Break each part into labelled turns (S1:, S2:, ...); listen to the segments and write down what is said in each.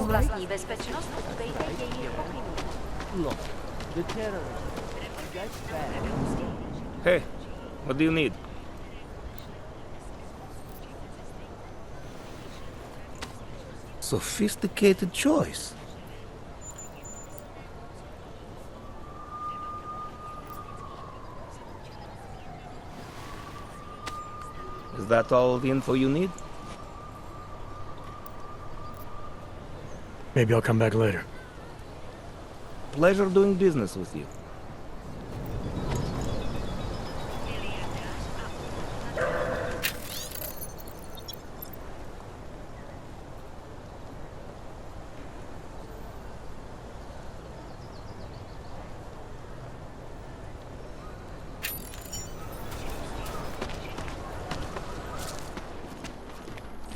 S1: Vlastní bezpečnost dejte jejich pokynům.
S2: Look, the terrorists. That's bad.
S3: Hey, what do you need? Sophisticated choice. Is that all the info you need?
S4: Maybe I'll come back later.
S3: Pleasure doing business with you.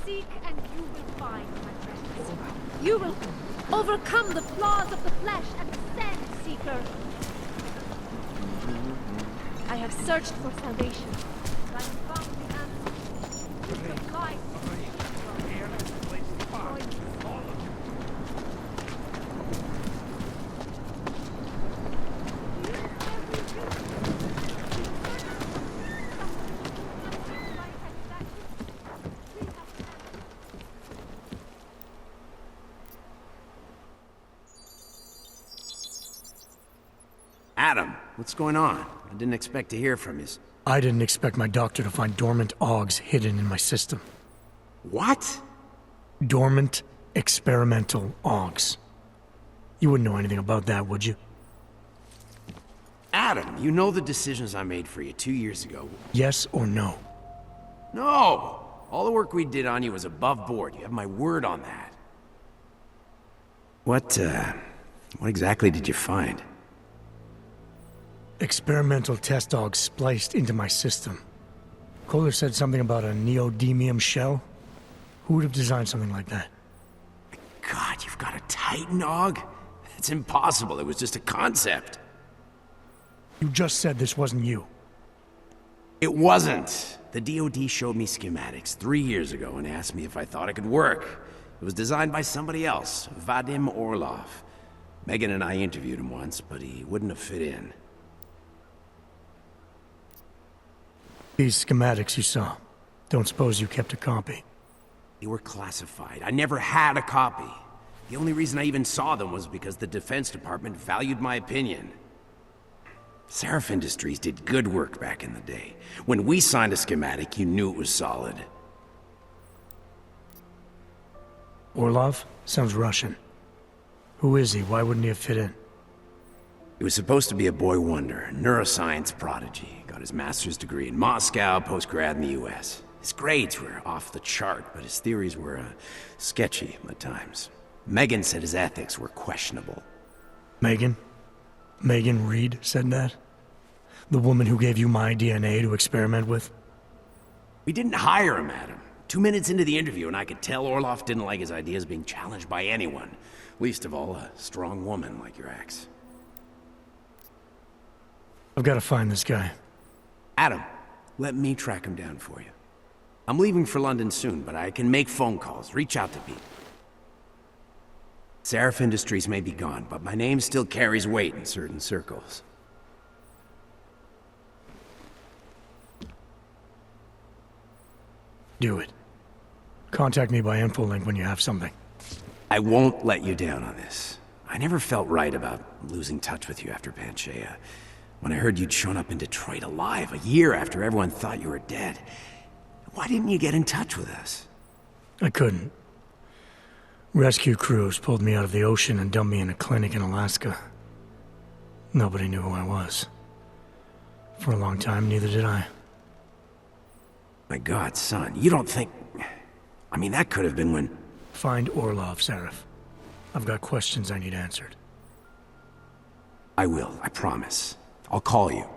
S5: Seek and you will find, my friends. You will overcome the flaws of the flesh and ascend, Seeker. I have searched for salvation. I have found the answer. Gift of life.
S6: Adam, what's going on? I didn't expect to hear from you.
S4: I didn't expect my doctor to find dormant augs hidden in my system.
S6: What?
S4: Dormant experimental augs. You wouldn't know anything about that, would you?
S6: Adam, you know the decisions I made for you 2 years ago.
S4: Yes or no?
S6: No! All the work we did on you was above board. You have my word on that. What exactly did you find?
S4: Experimental test dogs spliced into my system. Kohler said something about a neodymium shell. Who would have designed something like that?
S6: God, you've got a Titan Aug? It's impossible. It was just a concept.
S4: You just said this wasn't you.
S6: It wasn't. The DoD showed me schematics 3 years ago and asked me if I thought it could work. It was designed by somebody else, Vadim Orlov. Megan and I interviewed him once, but he wouldn't have fit in.
S4: These schematics you saw, don't suppose you kept a copy?
S6: They were classified. I never had a copy. The only reason I even saw them was because the Defense Department valued my opinion. Seraph Industries did good work back in the day. When we signed a schematic, you knew it was solid.
S4: Orlov? Sounds Russian. Who is he? Why wouldn't he have fit in?
S6: He was supposed to be a boy wonder, a neuroscience prodigy. Got his master's degree in Moscow, post-grad in the US. His grades were off the chart, but his theories were sketchy at times. Megan said his ethics were questionable.
S4: Megan? Megan Reed said that? The woman who gave you my DNA to experiment with?
S6: We didn't hire him, Adam. 2 minutes into the interview, and I could tell Orlov didn't like his ideas being challenged by anyone. Least of all, a strong woman like your ex.
S4: I've got to find this guy.
S6: Adam, let me track him down for you. I'm leaving for London soon, but I can make phone calls, reach out to people. Seraph Industries may be gone, but my name still carries weight in certain circles.
S4: Do it. Contact me by infolink when you have something.
S6: I won't let you down on this. I never felt right about losing touch with you after Panchaea. When I heard you'd shown up in Detroit alive a year after everyone thought you were dead, why didn't you get in touch with us?
S4: I couldn't. Rescue crews pulled me out of the ocean and dumped me in a clinic in Alaska. Nobody knew who I was. For a long time, neither did I.
S6: My God, son, you don't think... I mean, that could have been when...
S4: Find Orlov, Seraph. I've got questions I need answered.
S6: I will, I promise. I'll call you.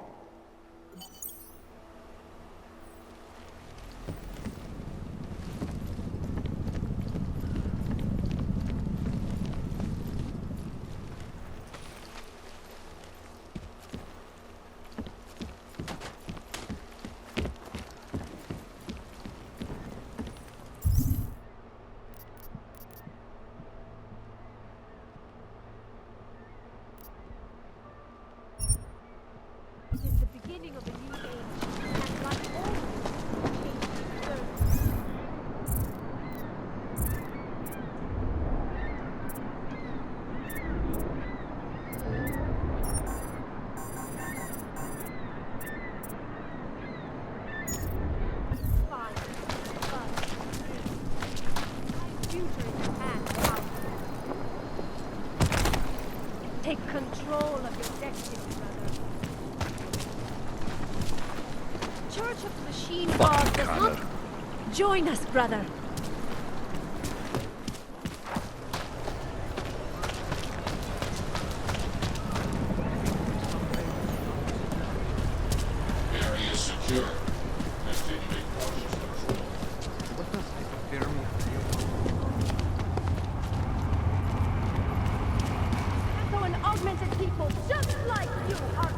S5: machine of does not join us, brother.
S7: Area secure. Activate cautious control.
S5: Echo and augmented people just like you are.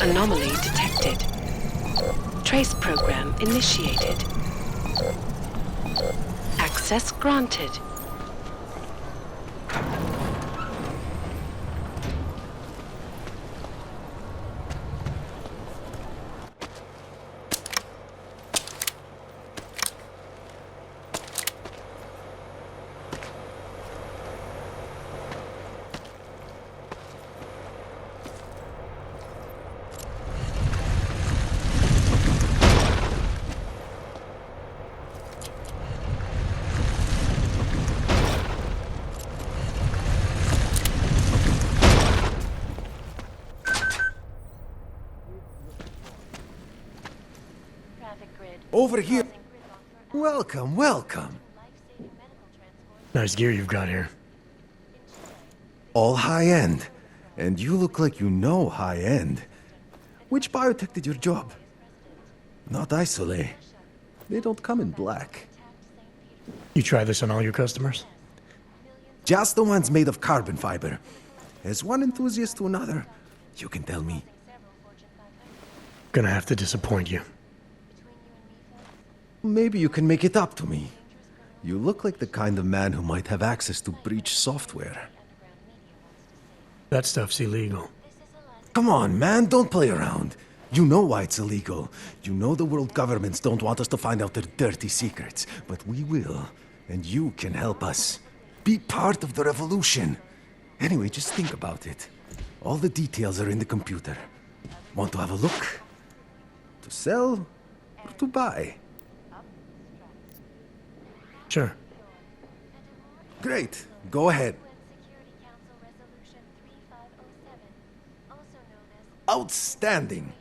S8: Anomaly detected. Trace program initiated. Access granted.
S6: Over here. Welcome, welcome.
S4: Nice gear you've got here.
S6: All high-end. And you look like you know high-end. Which biotech did your job? Not Isolate. They don't come in black.
S4: You try this on all your customers?
S6: Just the ones made of carbon fiber. As one enthusiast to another, you can tell me.
S4: Gonna have to disappoint you.
S6: Maybe you can make it up to me. You look like the kind of man who might have access to breach software.
S4: That stuff's illegal.
S6: Come on, man, don't play around. You know why it's illegal. You know the world governments don't want us to find out their dirty secrets. But we will, and you can help us. Be part of the revolution. Anyway, just think about it. All the details are in the computer. Want to have a look? To sell or to buy?
S4: Sure.
S6: Great. Go ahead. Outstanding.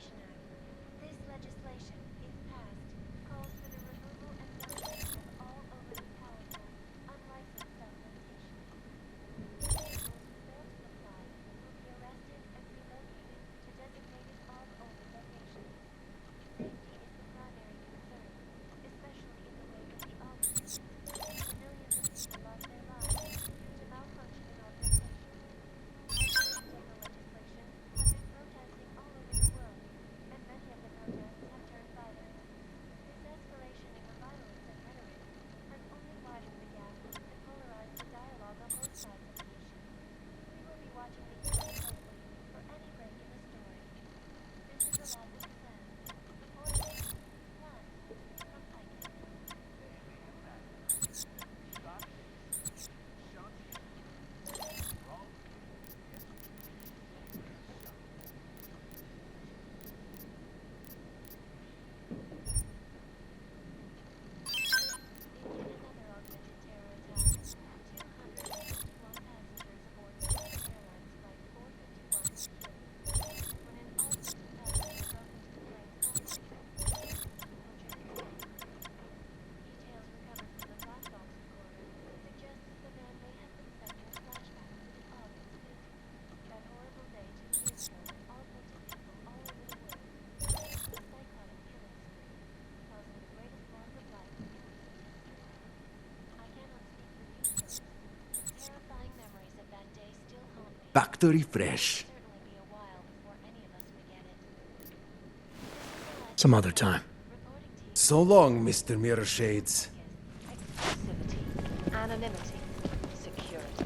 S9: factory fresh.
S4: Some other time.
S9: So long, Mr. Mirror Shades.
S1: Exclusivity, anonymity, security.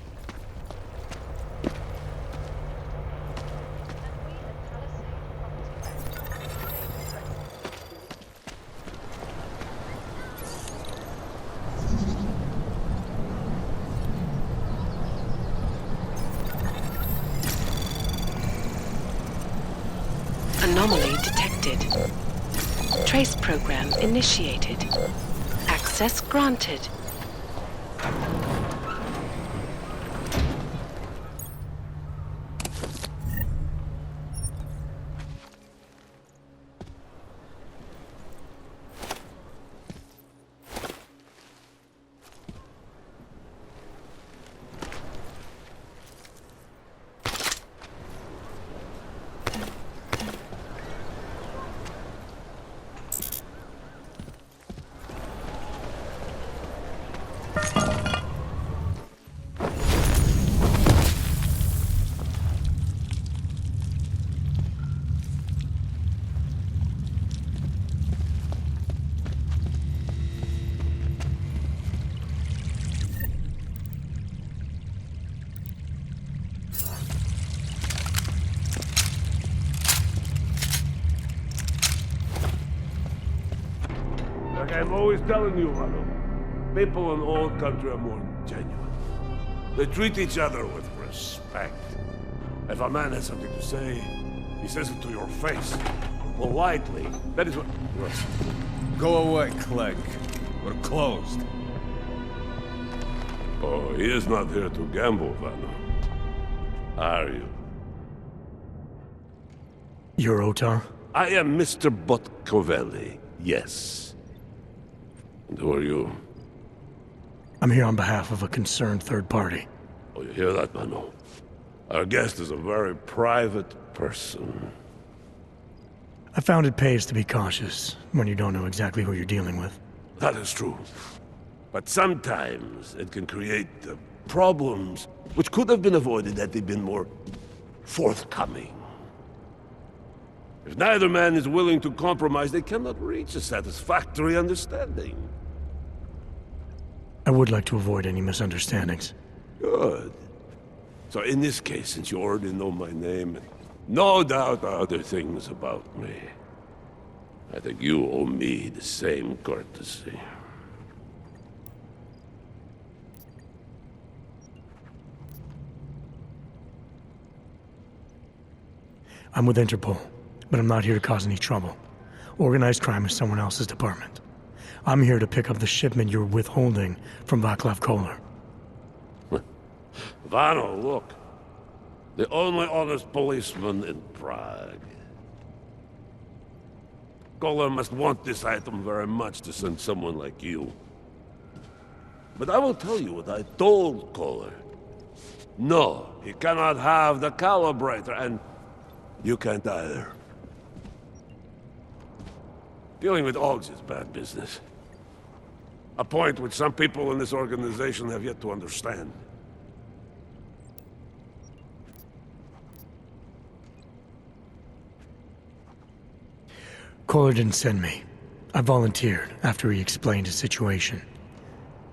S8: Anomaly detected. Trace program initiated. Access granted.
S7: Like I'm always telling you, Rado, people in old country are more genuine. They treat each other with respect. If a man has something to say, he says it to your face. Politely. That is what... Yes.
S9: Go away, Clegg. We're closed.
S7: Oh, he is not here to gamble, Vano. Are you?
S4: You're Otar?
S7: I am Mr. Botkovelli, yes. And who are you?
S4: I'm here on behalf of a concerned third party.
S7: Oh, you hear that, Vano? Our guest is a very private person.
S4: I found it pays to be cautious when you don't know exactly who you're dealing with.
S7: That is true. But sometimes it can create problems which could have been avoided had they been more forthcoming. If neither man is willing to compromise, they cannot reach a satisfactory understanding.
S4: I would like to avoid any misunderstandings.
S7: Good. So in this case, since you already know my name, and no doubt other things about me, I think you owe me the same courtesy.
S4: I'm with Interpol, but I'm not here to cause any trouble. Organized crime is someone else's department. I'm here to pick up the shipment you're withholding from Václav Koller.
S7: Vano, look. The only honest policeman in Prague. Koller must want this item very much to send someone like you. But I will tell you what I told Koller. No, he cannot have the calibrator, and you can't either. Dealing with Augs is bad business. A point which some people in this organization have yet to understand.
S4: Koller didn't send me. I volunteered after he explained his situation.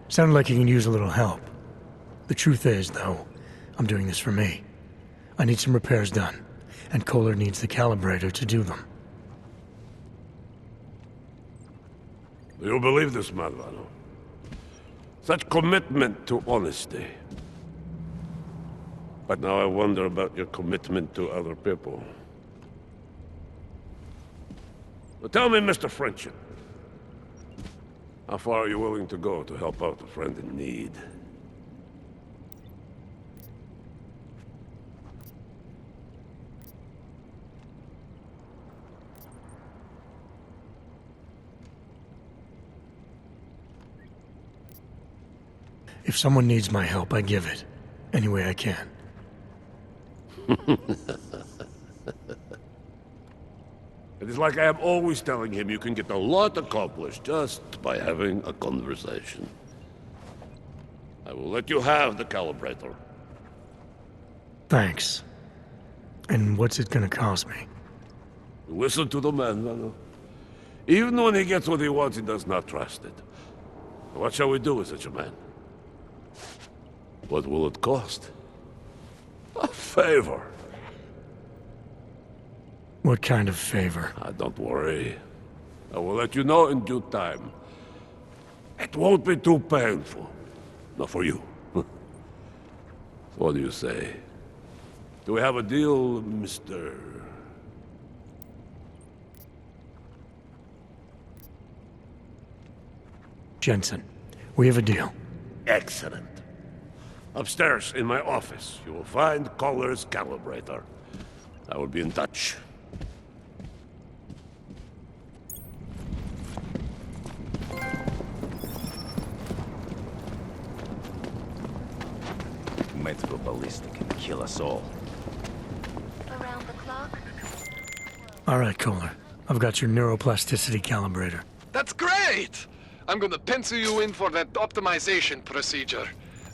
S4: Sounded like he can use a little help. The truth is, though, I'm doing this for me. I need some repairs done, and Koller needs the calibrator to do them.
S7: Do you believe this, Vano? Such commitment to honesty. But now I wonder about your commitment to other people. Well, tell me, Mr. Friendship. How far are you willing to go to help out a friend in need?
S4: If someone needs my help, I give it. Any way I can.
S7: It is like I am always telling him, you can get a lot accomplished just by having a conversation. I will let you have the calibrator.
S4: Thanks. And what's it gonna cost me?
S7: Listen to the man, Vano. Even when he gets what he wants, he does not trust it. What shall we do with such a man? What will it cost? A favor.
S4: What kind of favor?
S7: Don't worry. I will let you know in due time. It won't be too painful. Not for you. What do you say? Do we have a deal, Mr.
S4: Jensen? We have a deal.
S7: Excellent. Upstairs in my office, you will find Collar's calibrator. I will be in touch.
S10: Might go ballistic and kill us all.
S1: Around the clock?
S4: All right, Kohler. I've got your neuroplasticity calibrator.
S11: That's great! I'm gonna pencil you in for that optimization procedure.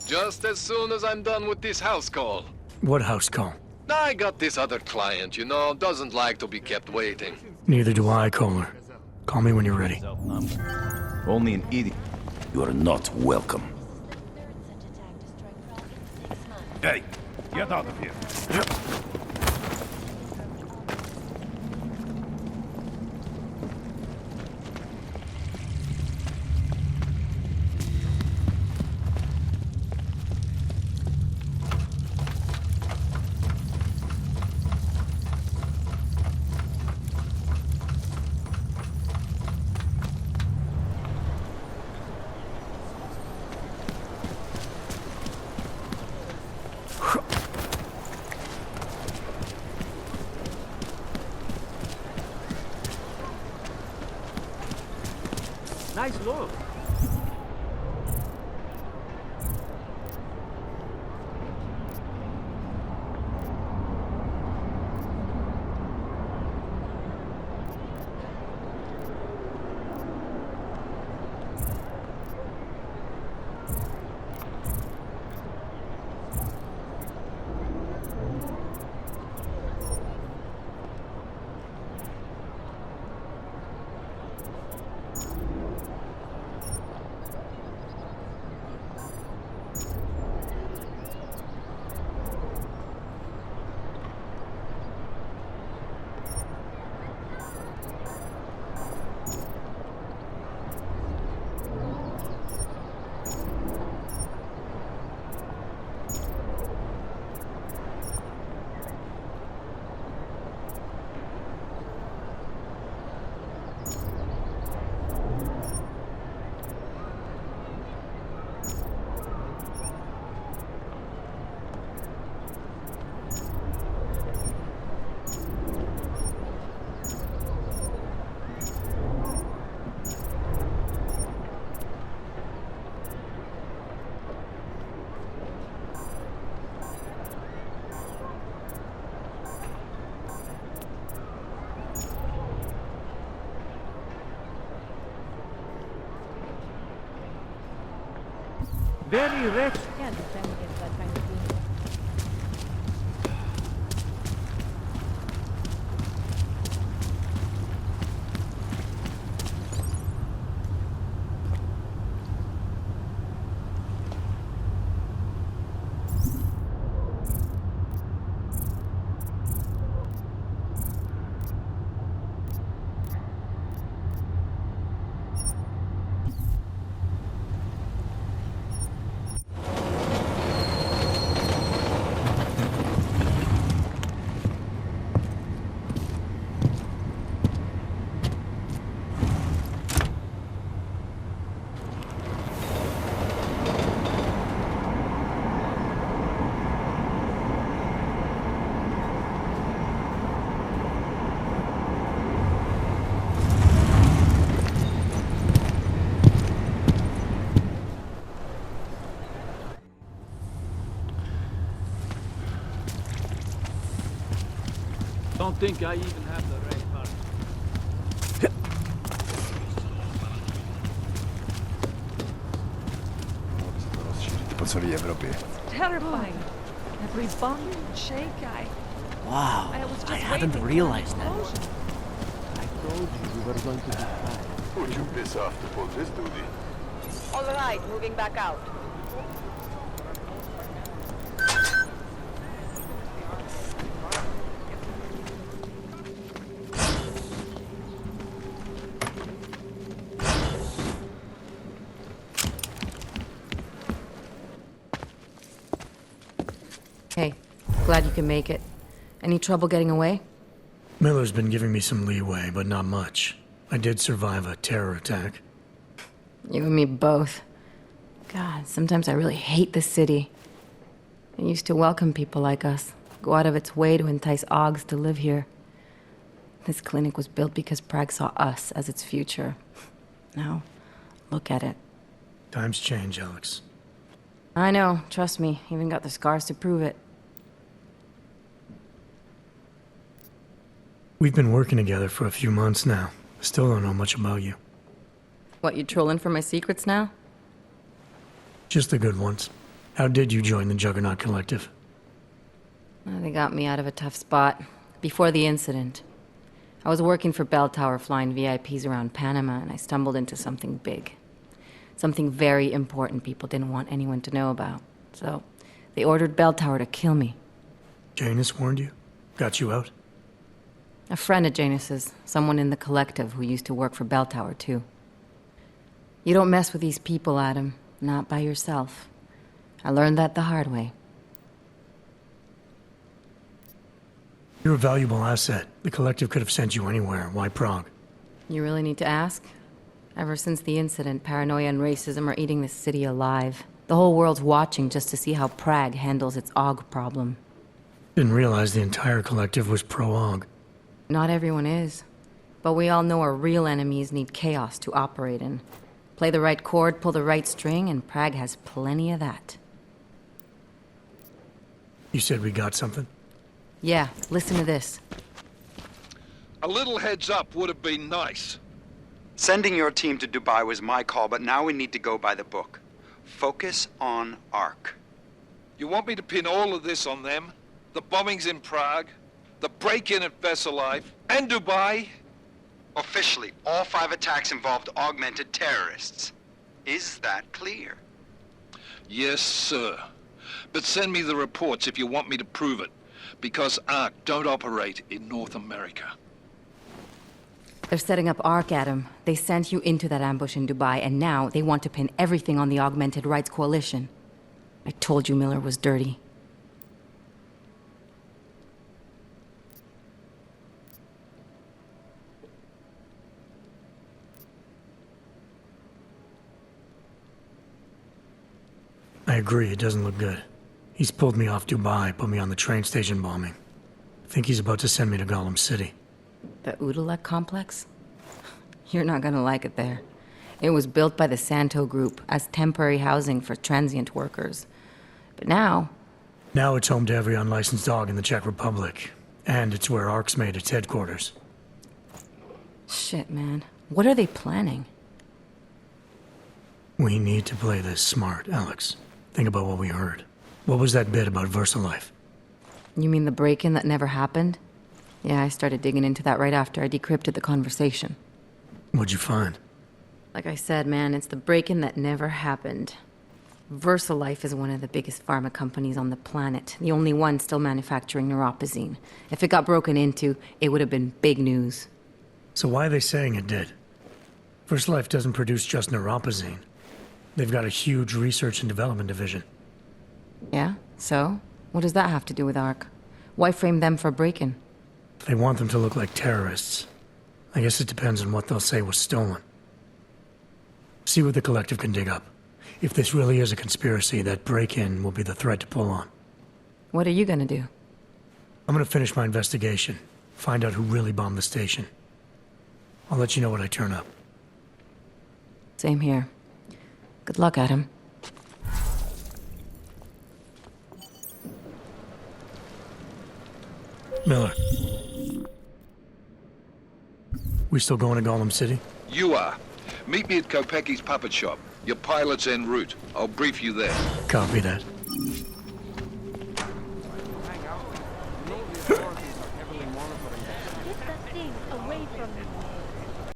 S11: Just as soon as I'm done with this house call.
S4: What house call?
S11: I got this other client, you know, doesn't like to be kept waiting.
S4: Neither do I, Kohler. Call me when you're ready.
S10: Only an idiot.
S6: You are not welcome.
S9: Hey, get out of here.
S2: Nice look. Very rich.
S1: Yeah, the family gets that kind of thing.
S2: Don't think I even have the right part.
S1: Terrifying. Every bump and shake,
S3: Wow,
S1: I was just
S3: I hadn't
S1: waiting for
S3: realized
S1: an
S3: that.
S1: explosion.
S7: I told you we were going to be fine.
S12: Who'd you piss off to pull this duty?
S1: All right, moving back out.
S13: Hey, glad you can make it. Any trouble getting away?
S4: Miller's been giving me some leeway, but not much. I did survive a terror attack.
S13: You and me both. God, sometimes I really hate this city. It used to welcome people like us, go out of its way to entice Augs to live here. This clinic was built because Prague saw us as its future. Now, look at it.
S4: Times change, Alex.
S13: I know, trust me, even got the scars to prove it.
S4: We've been working together for a few months now. Still don't know much about you.
S13: What, you trolling for my secrets now?
S4: Just the good ones. How did you join the Juggernaut Collective?
S13: Well, they got me out of a tough spot. Before the incident. I was working for Bell Tower flying VIPs around Panama, and I stumbled into something big. Something very important people didn't want anyone to know about. So, they ordered Bell Tower to kill me.
S4: Janus warned you? Got you out?
S13: A friend of Janus's, someone in the collective who used to work for Bell Tower, too. You don't mess with these people, Adam. Not by yourself. I learned that the hard way.
S4: You're a valuable asset. The collective could have sent you anywhere. Why Prague?
S13: You really need to ask? Ever since the incident, paranoia and racism are eating this city alive. The whole world's watching just to see how Prague handles its AUG problem.
S4: Didn't realize the entire collective was pro-AUG.
S13: Not everyone is. But we all know our real enemies need chaos to operate in. Play the right chord, pull the right string, and Prague has plenty of that.
S4: You said we got something?
S13: Yeah, listen to this.
S11: A little heads up would have been nice.
S14: Sending your team to Dubai was my call, but now we need to go by the book. Focus on ARC.
S11: You want me to pin all of this on them? The bombings in Prague, the break-in at Veselov, and Dubai?
S14: Officially, all 5 attacks involved augmented terrorists. Is that clear?
S11: Yes, sir. But send me the reports if you want me to prove it, because ARC don't operate in North America.
S13: They're setting up ARC, Adam. They sent you into that ambush in Dubai, and now they want to pin everything on the Augmented Rights Coalition. I told you Miller was dirty.
S4: I agree, it doesn't look good. He's pulled me off Dubai, put me on the train station bombing. I think he's about to send me to Gollum City.
S13: The Udalek complex? You're not gonna like it there. It was built by the Santo Group as temporary housing for transient workers. But now...
S4: Now it's home to every unlicensed dog in the Czech Republic. And it's where ARC's made its headquarters.
S13: Shit, man. What are they planning?
S4: We need to play this smart, Alex. Think about what we heard. What was that bit about VersaLife?
S13: You mean the break-in that never happened? Yeah, I started digging into that right after I decrypted the conversation.
S4: What'd you find?
S13: Like I said, man, it's the break-in that never happened. VersaLife is one of the biggest pharma companies on the planet, the only one still manufacturing neuropozyne. If it got broken into, it would have been big news.
S4: So why are they saying it did? VersaLife doesn't produce just neuropozyne. They've got a huge research and development division.
S13: Yeah? So? What does that have to do with ARC? Why frame them for break-in?
S4: They want them to look like terrorists. I guess it depends on what they'll say was stolen. See what the collective can dig up. If this really is a conspiracy, that break-in will be the thread to pull on.
S13: What are you gonna do?
S4: I'm gonna finish my investigation. Find out who really bombed the station. I'll let you know when I turn up.
S13: Same here. Good luck, Adam.
S4: Miller. We still going to Gollum City?
S11: You are. Meet me at Kopecki's puppet shop. Your pilot's en route. I'll brief you there.
S4: Copy that.
S2: Far